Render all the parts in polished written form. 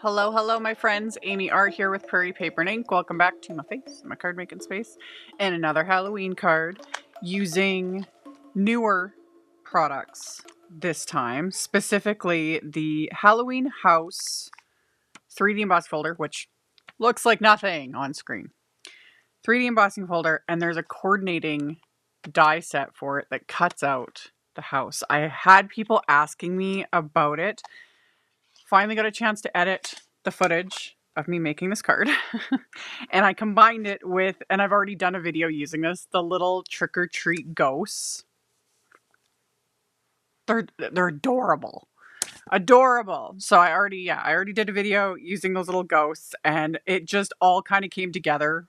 Hello, hello, my friends. AmyR here with Prairie Paper and Ink. Welcome back to my face, my card making space, and another Halloween card using newer products this time. Specifically, the Halloween House 3D embossing folder, which looks like nothing on screen. 3D embossing folder, and there's a coordinating die set for it that cuts out the house. I had people asking me about it. Finally got a chance to edit the footage of me making this card. And I combined it with, and I've already done a video using this, the little trick-or-treat ghosts. They're adorable. Adorable. So I already did a video using those little ghosts, and it just all kind of came together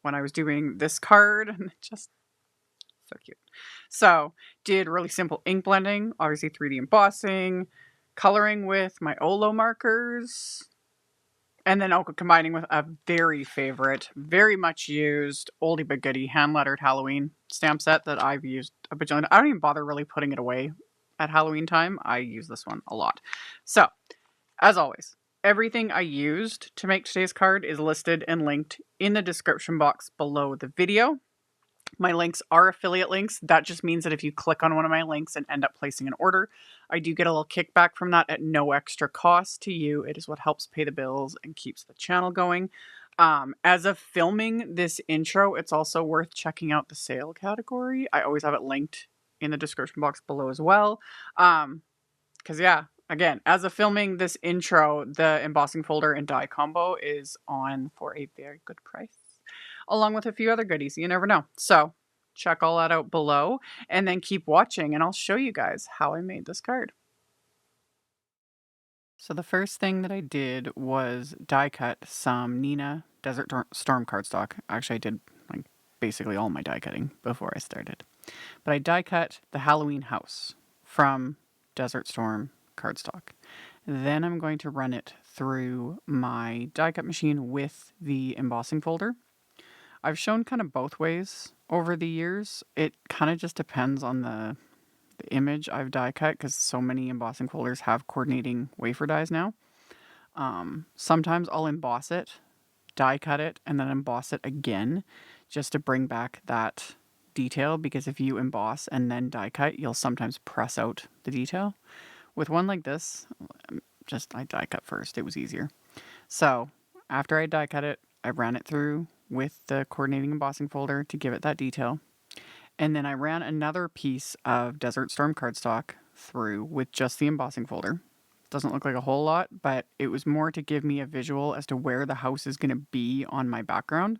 when I was doing this card, and it just so cute. So did really simple ink blending, obviously 3D embossing, coloring with my Olo markers, and then combining with a very favorite, very much used, oldie but goodie, hand-lettered Halloween stamp set that I've used a bajillion. I don't even bother really putting it away at Halloween time. I use this one a lot. So, as always, everything I used to make today's card is listed and linked in the description box below the video. My links are affiliate links. That just means that if you click on one of my links and end up placing an order, I do get a little kickback from that at no extra cost to you. It is what helps pay the bills and keeps the channel going. As of filming this intro, it's also worth checking out the sale category. I always have it linked in the description box below as well. Because yeah, again, as of filming this intro, the embossing folder and die combo is on for a very good price, along with a few other goodies. You never know. So check all that out below and then keep watching and I'll show you guys how I made this card. So the first thing that I did was die cut some Neenah Desert Storm cardstock. Actually, I did like basically all my die cutting before I started. But I die cut the Halloween house from Desert Storm cardstock. Then I'm going to run it through my die cut machine with the embossing folder. I've shown kind of both ways over the years. It kind of just depends on the image I've die cut because so many embossing folders have coordinating wafer dies now. Sometimes I'll emboss it, die cut it, and then emboss it again just to bring back that detail, because if you emboss and then die cut, you'll sometimes press out the detail. With one like this, I die cut first. It was easier. So after I die cut it, I ran it through with the coordinating embossing folder to give it that detail. And then I ran another piece of Desert Storm cardstock through with just the embossing folder. Doesn't look like a whole lot, but it was more to give me a visual as to where the house is going to be on my background.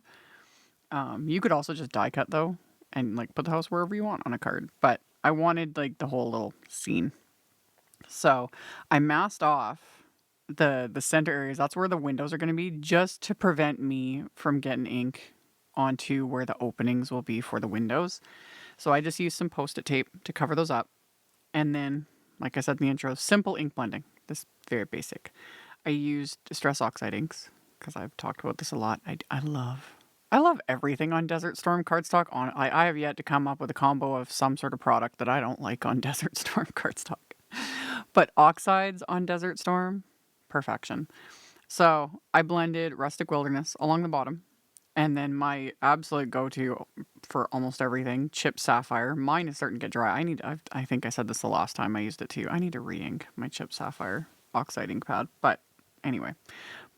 You could also just die cut though and like put the house wherever you want on a card, but I wanted like the whole little scene. So I masked off the center areas. That's where the windows are going to be, just to prevent me from getting ink onto where the openings will be for the windows. So I just used some post-it tape to cover those up. And then, like I said in the intro, simple ink blending. This very basic. I used Distress Oxide inks because I've talked about this a lot. I love everything on Desert Storm cardstock. I have yet to come up with a combo of some sort of product that I don't like on Desert Storm cardstock. But Oxides on Desert Storm, perfection. So I blended Rustic Wilderness along the bottom. And then my absolute go-to for almost everything, Chip Sapphire. Mine is starting to get dry. I think I said this the last time I used it too. I need to re-ink my Chip Sapphire Oxide ink pad. But anyway,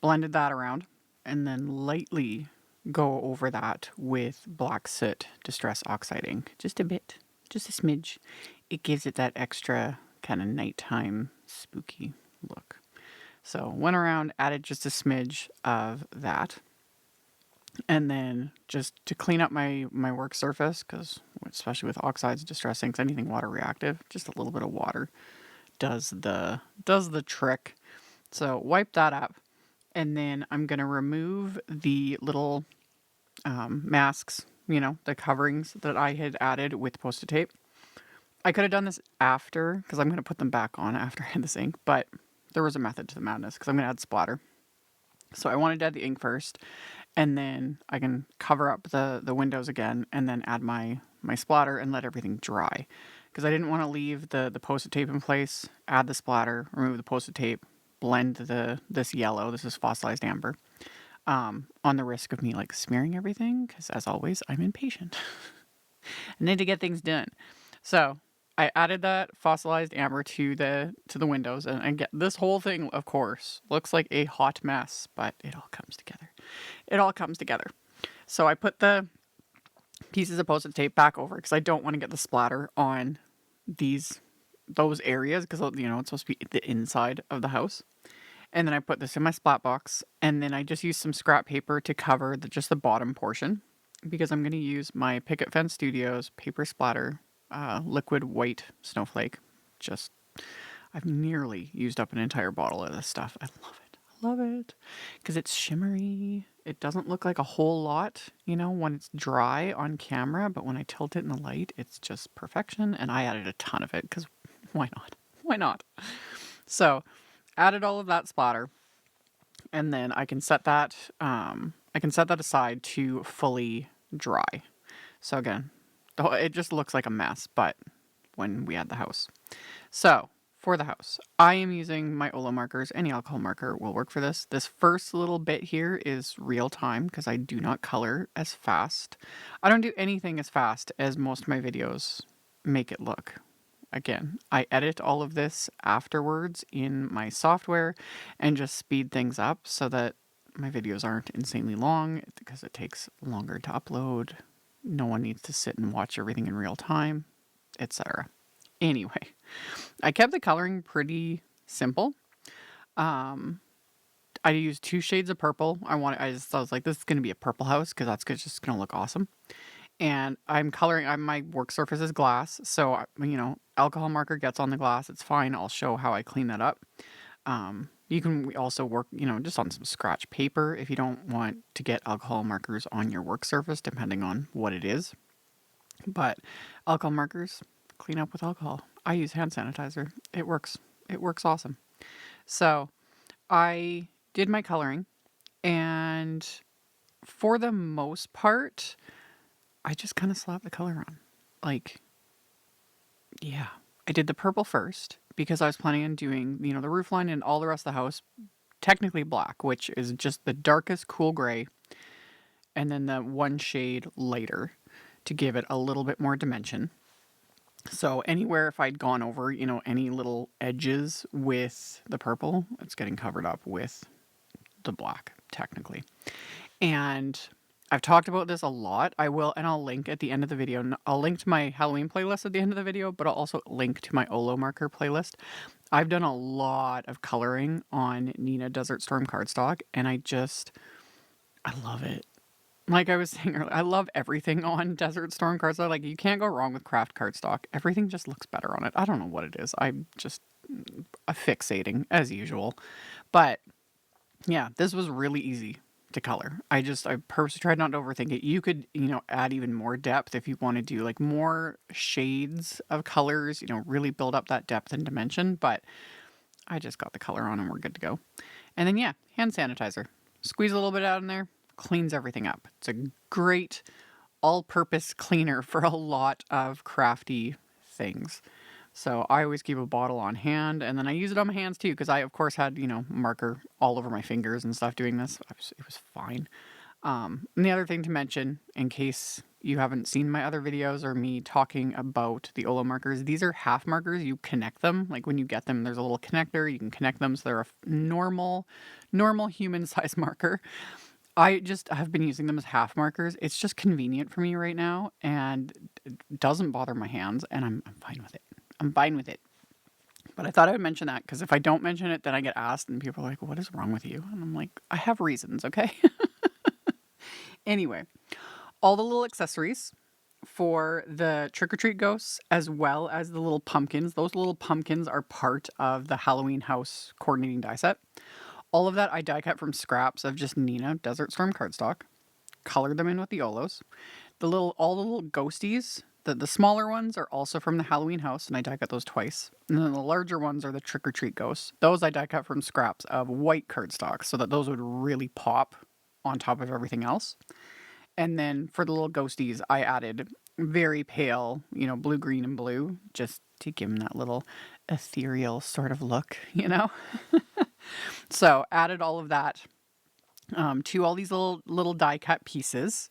blended that around. And then lightly go over that with Black Soot Distress Oxide ink. Just a bit. Just a smidge. It gives it that extra kind of nighttime spooky look. So went around, added just a smidge of that. And then just to clean up my work surface, because especially with oxides, distress inks, anything water reactive, just a little bit of water does the trick. So wipe that up, and then I'm gonna remove the little masks, the coverings that I had added with post-it tape. I could have done this after, because I'm gonna put them back on after I had this ink, but there was a method to the madness, because I'm gonna add splatter. So I wanted to add the ink first, and then I can cover up the windows again and then add my splatter and let everything dry. because I didn't want to leave the Post-it tape in place, add the splatter, remove the Post-it tape, blend this yellow, this is Fossilized Amber, on the risk of me like smearing everything, because as always, I'm impatient. I need to get things done. So I added that Fossilized Amber to the windows, and get this whole thing, of course, looks like a hot mess, but it all comes together. It all comes together. So I put the pieces of Post-it tape back over because I don't want to get the splatter on those areas, because you know it's supposed to be the inside of the house. And then I put this in my splat box, and then I just used some scrap paper to cover just the bottom portion, because I'm going to use my Picket Fence Studios paper splatter liquid white snowflake. I've nearly used up an entire bottle of this stuff. I love it. I love it because it's shimmery. It doesn't look like a whole lot, you know, when it's dry on camera, but when I tilt it in the light, it's just perfection. And I added a ton of it because why not? Why not? So added all of that splatter, and then I can set that aside to fully dry. So again, it just looks like a mess, but when we add the house. So for the house, I am using my Olo markers. Any alcohol marker will work for this. This first little bit here is real time because I do not color as fast. I don't do anything as fast as most of my videos make it look. Again, I edit all of this afterwards in my software and just speed things up so that my videos aren't insanely long, because it takes longer to upload. No one needs to sit and watch everything in real time, etc. Anyway, I kept the coloring pretty simple. I used 2 shades of purple. I was like, this is going to be a purple house because that's just going to look awesome. And I'm coloring, my work surface is glass, so, you know, alcohol marker gets on the glass, it's fine. I'll show how I clean that up. You can also work, you know, just on some scratch paper if you don't want to get alcohol markers on your work surface, depending on what it is. But alcohol markers, clean up with alcohol. I use hand sanitizer. It works. It works awesome. So I did my coloring, and for the most part, I just kind of slapped the color on. Like, yeah. I did the purple first because I was planning on doing, you know, the roof line and all the rest of the house technically black, which is just the darkest cool gray, and then the 1 shade lighter to give it a little bit more dimension. So anywhere if I'd gone over, you know, any little edges with the purple, it's getting covered up with the black, technically. And I've talked about this a lot. I'll link at the end of the video. I'll link to my Halloween playlist at the end of the video, but I'll also link to my Olo marker playlist. I've done a lot of coloring on Neenah Desert Storm cardstock, and I love it. Like I was saying earlier, I love everything on Desert Storm cardstock. Like, you can't go wrong with craft cardstock. Everything just looks better on it. I don't know what it is. I'm just fixating as usual. But yeah, this was really easy to color. I purposely tried not to overthink it. You could, you know, add even more depth if you want to do like more shades of colors, you know, really build up that depth and dimension. But I just got the color on and we're good to go. And then, yeah, hand sanitizer. Squeeze a little bit out in there, cleans everything up. It's a great all-purpose cleaner for a lot of crafty things. So I always keep a bottle on hand, and then I use it on my hands too, because I, of course, had, you know, marker all over my fingers and stuff doing this. It was fine. And the other thing to mention, in case you haven't seen my other videos or me talking about the Olo markers, these are half markers. You connect them. Like when you get them, there's a little connector. You can connect them, so they're a normal human-sized marker. I just have been using them as half markers. It's just convenient for me right now, and it doesn't bother my hands, and I'm fine with it. I'm fine with it. But I thought I would mention that, because if I don't mention it, then I get asked and people are like, what is wrong with you? And I'm like, I have reasons, okay? Anyway, all the little accessories for the trick-or-treat ghosts, as well as the little pumpkins. Those little pumpkins are part of the Halloween house coordinating die set. All of that I die cut from scraps of just Neenah Desert Storm cardstock. Colored them in with the Olos. All the little ghosties, the smaller ones are also from the Halloween house, and I die cut those twice. And then the larger ones are the trick-or-treat ghosts. Those I die cut from scraps of white cardstock so that those would really pop on top of everything else. And then for the little ghosties, I added very pale, you know, blue, green, and blue, just to give them that little ethereal sort of look, you know? So added all of that to all these little die cut pieces.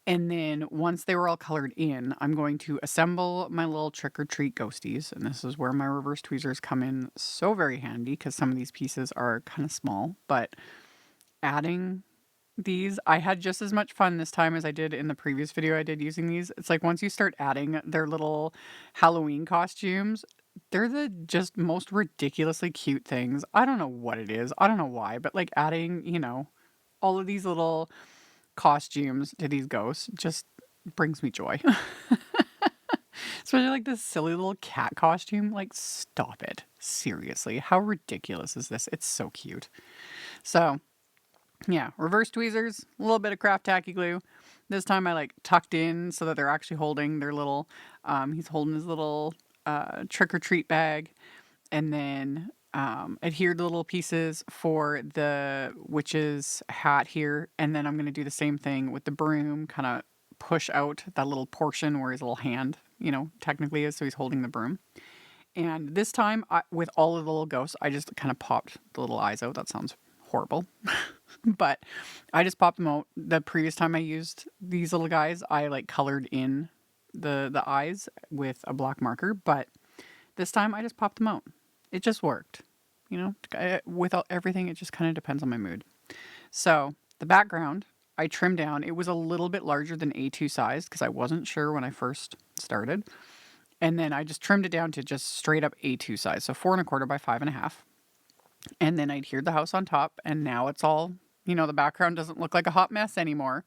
And then once they were all colored in, I'm going to assemble my little trick or treat ghosties. And this is where my reverse tweezers come in so very handy because some of these pieces are kind of small. But adding these, I had just as much fun this time as I did in the previous video I did using these. It's like once you start adding their little Halloween costumes, they're the just most ridiculously cute things. I don't know what it is. I don't know why, but like adding, you know, all of these little costumes to these ghosts just brings me joy. Especially like this silly little cat costume. Like, stop it. Seriously. How ridiculous is this? It's so cute. So, yeah, reverse tweezers, a little bit of craft tacky glue. This time I like tucked in so that they're actually holding their little, he's holding his little trick or treat bag. And then adhered the little pieces for the witch's hat here. And then I'm going to do the same thing with the broom, kind of push out that little portion where his little hand, you know, technically is. So he's holding the broom. And this time, with all of the little ghosts, I just kind of popped the little eyes out. That sounds horrible. But I just popped them out. The previous time I used these little guys, I like colored in the eyes with a black marker. But this time I just popped them out. It just worked, you know, without everything. It just kind of depends on my mood. So the background I trimmed down. It was a little bit larger than A2 size because I wasn't sure when I first started. And then I just trimmed it down to just straight up A2 size. So 4¼ by 5½. And then I adhered the house on top. And now it's all, you know, the background doesn't look like a hot mess anymore.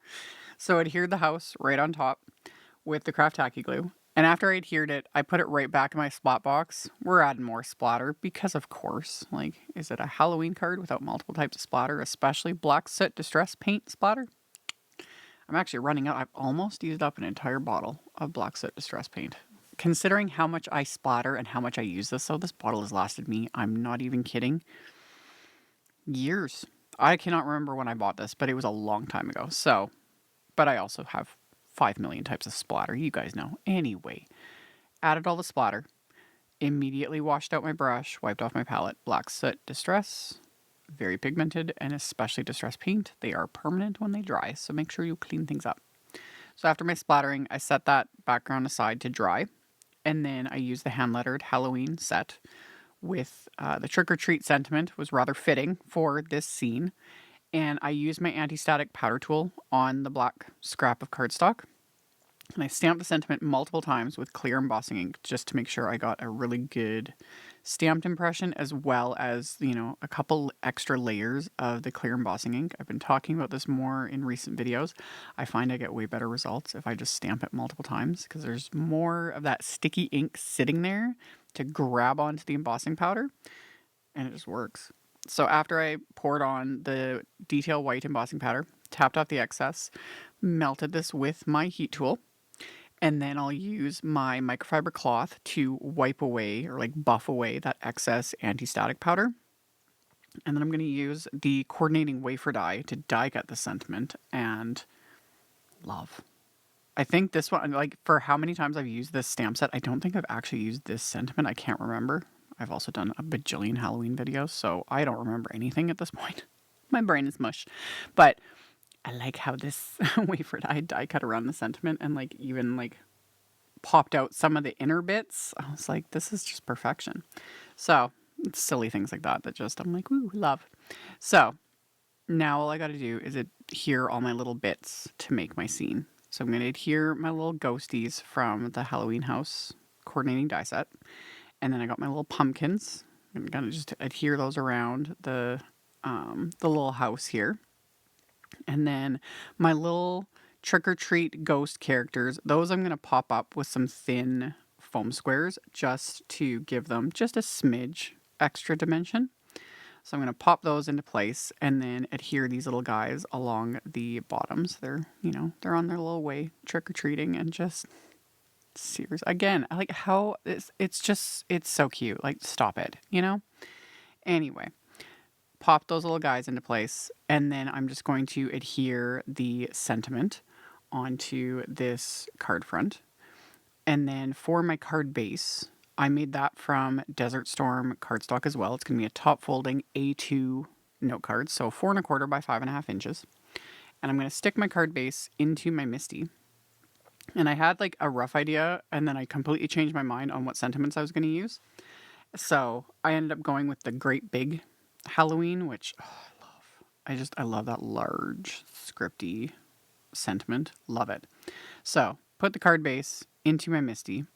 So I adhered the house right on top with the craft tacky glue. And after I adhered it, I put it right back in my splat box. We're adding more splatter because, of course, like, is it a Halloween card without multiple types of splatter, especially black soot distress paint splatter? I'm actually running out. I've almost used up an entire bottle of black soot distress paint. Considering how much I splatter and how much I use this, so this bottle has lasted me, I'm not even kidding, years. I cannot remember when I bought this, but it was a long time ago. So, but I also have 5 million types of splatter, you guys know. Anyway, added all the splatter, immediately washed out my brush, wiped off my palette. Black soot distress, very pigmented, and especially distress paint. They are permanent when they dry, so make sure you clean things up. So after my splattering, I set that background aside to dry, and then I used the Handlettered Halloween set with the Trick or Treat sentiment was rather fitting for this scene. And I used my anti-static powder tool on the black scrap of cardstock. And I stamped the sentiment multiple times with clear embossing ink just to make sure I got a really good stamped impression, as well as, you know, a couple extra layers of the clear embossing ink. I've been talking about this more in recent videos. I find I get way better results if I just stamp it multiple times because there's more of that sticky ink sitting there to grab onto the embossing powder, and it just works. So after I poured on the detail white embossing powder, tapped off the excess, melted this with my heat tool, and then I'll use my microfiber cloth to wipe away or like buff away that excess anti-static powder. And then I'm going to use the coordinating wafer die to die cut the sentiment, and love. I think this one, like, for how many times I've used this stamp set, I don't think I've actually used this sentiment. I can't remember. I've also done a bajillion Halloween videos, so I don't remember anything at this point. My brain is mush. But I like how this wafer die cut around the sentiment and like even like popped out some of the inner bits. I was like, this is just perfection. So it's silly things like that just, I'm like, ooh, love. So now all I got to do is adhere all my little bits to make my scene. So I'm going to adhere my little ghosties from the Halloween house coordinating die set. And then I got my little pumpkins. I'm going to just adhere those around the little house here. And then my little trick-or-treat ghost characters, those I'm going to pop up with some thin foam squares just to give them just a smidge extra dimension. So I'm going to pop those into place and then adhere these little guys along the bottoms. They're, you know, they're on their little way trick-or-treating and just... serious. Again, I like how it's just, it's so cute. Like, stop it, you know? Anyway, pop those little guys into place, and then I'm just going to adhere the sentiment onto this card front. And then for my card base, I made that from Desert Storm cardstock as well. It's going to be a top folding A2 note card, so 4 1/4 by 5.5 inches. And I'm going to stick my card base into my MISTI. And I had like a rough idea, and then I completely changed my mind on what sentiments I was going to use. So I ended up going with the Great Big Halloween, which I love that large scripty sentiment. Love it. So put the card base into my MISTI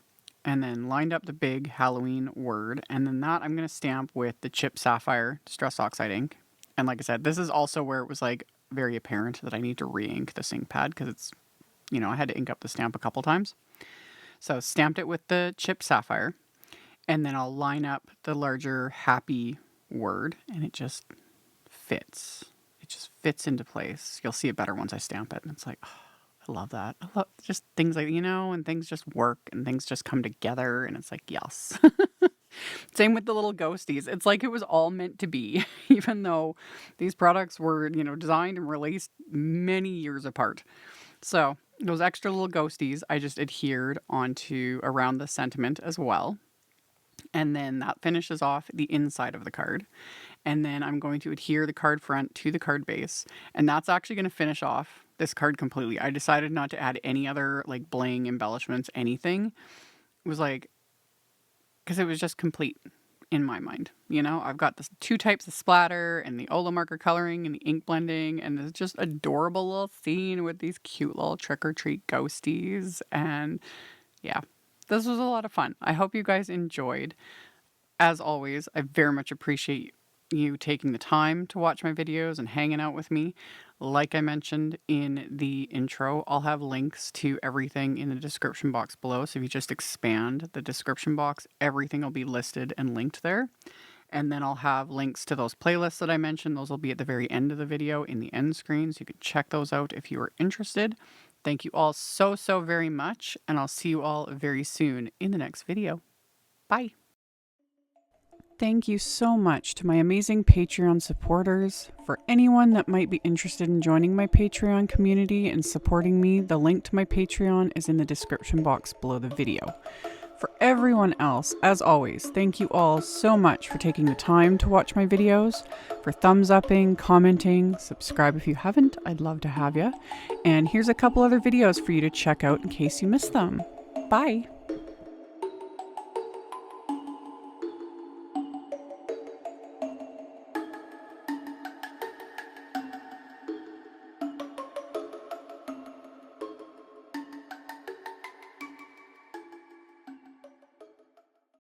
and then lined up the big Halloween word. And then that I'm going to stamp with the Chip Sapphire Distress Oxide ink. And like I said, this is also where it was like very apparent that I need to re-ink this ink pad because it's, you know, I had to ink up the stamp a couple times. So stamped it with the Chip Sapphire. And then I'll line up the larger happy word and it just fits. It just fits into place. You'll see it better once I stamp it. And it's like, oh, I love that. I love just things like, you know, and things just work and things just come together and it's like, yes. Same with the little ghosties. It's like it was all meant to be, even though these products were, you know, designed and released many years apart. So those extra little ghosties, I just adhered onto around the sentiment as well. And then that finishes off the inside of the card. And then I'm going to adhere the card front to the card base. And that's actually going to finish off this card completely. I decided not to add any other like bling, embellishments, anything. It was like, because it was just complete in my mind. You know, I've got the 2 types of splatter and the Ola marker coloring and the ink blending. And this just adorable little scene with these cute little trick-or-treat ghosties. And yeah. This was a lot of fun. I hope you guys enjoyed. As always, I very much appreciate you taking the time to watch my videos and hanging out with me. Like I mentioned in the intro, I'll have links to everything in the description box below. So if you just expand the description box, everything will be listed and linked there. And then I'll have links to those playlists that I mentioned. Those will be at the very end of the video in the end screen. So you can check those out if you are interested. Thank you all so very much, and I'll see you all very soon in the next video. Bye! Thank you so much to my amazing Patreon supporters. For anyone that might be interested in joining my Patreon community and supporting me, the link to my Patreon is in the description box below the video. For everyone else, as always, thank you all so much for taking the time to watch my videos, for thumbs upping, commenting, subscribe if you haven't, I'd love to have you. And here's a couple other videos for you to check out in case you missed them. Bye!